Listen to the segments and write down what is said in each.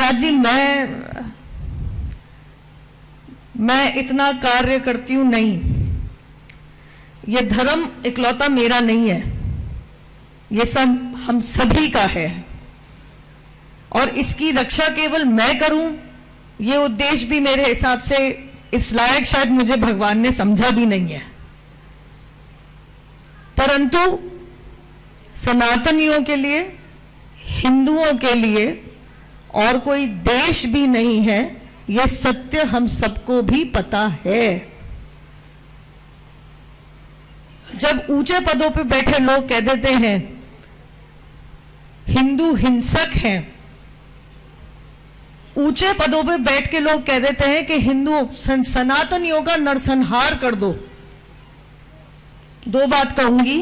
महाराज जी, मैं इतना कार्य करती हूं नहीं। ये धर्म इकलौता मेरा नहीं है, ये सब हम सभी का है, और इसकी रक्षा केवल मैं करूं, ये उद्देश्य भी मेरे हिसाब से इस लायक शायद मुझे भगवान ने समझा भी नहीं है। परंतु सनातनियों के लिए, हिंदुओं के लिए और कोई देश भी नहीं है, यह सत्य हम सबको भी पता है। जब ऊंचे पदों पे बैठे लोग कह देते हैं हिंदू हिंसक हैं, ऊंचे पदों पे बैठ के लोग कह देते हैं कि हिंदू सनातनियों का नरसंहार कर दो, दो बात कहूंगी।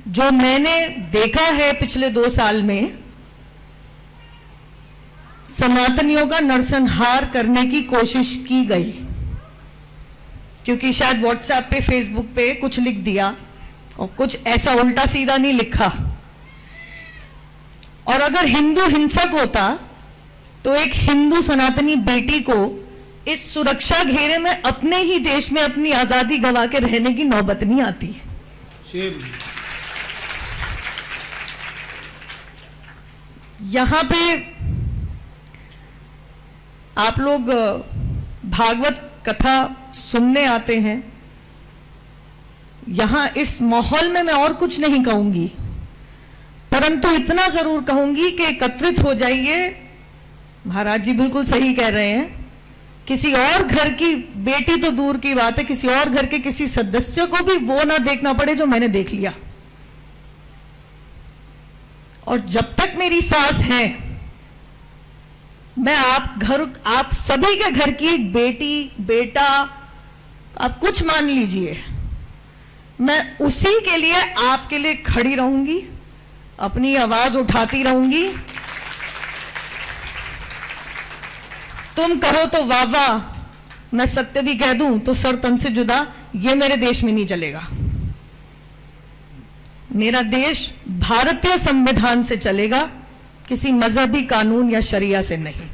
जो मैंने देखा है पिछले 2 साल में, सनातनियों का नरसंहार करने की कोशिश की गई, क्योंकि शायद व्हाट्सएप पे, फेसबुक पे कुछ लिख दिया और कुछ ऐसा उल्टा सीधा नहीं लिखा। और अगर हिंदू हिंसक होता तो एक हिंदू सनातनी बेटी को इस सुरक्षा घेरे में अपने ही देश में अपनी आजादी गंवा के रहने की नौबत नहीं आती। यहां पे आप लोग भागवत कथा सुनने आते हैं, यहां इस माहौल में मैं और कुछ नहीं कहूंगी, परंतु इतना जरूर कहूंगी कि एकत्रित हो जाइए। महाराज जी बिल्कुल सही कह रहे हैं, किसी और घर की बेटी तो दूर की बात है, किसी और घर के किसी सदस्य को भी वो ना देखना पड़े जो मैंने देख लिया। और जब तक मेरी सांस है, मैं आप सभी के घर की एक बेटी, बेटा, आप कुछ मान लीजिए, मैं उसी के लिए, आपके लिए खड़ी रहूंगी, अपनी आवाज उठाती रहूंगी। तुम कहो तो वाह वाह, मैं सत्य भी कह दूं तो सर तन से जुदा, ये मेरे देश में नहीं चलेगा। मेरा देश भारतीय संविधान से चलेगा, किसी मजहबी कानून या शरिया से नहीं।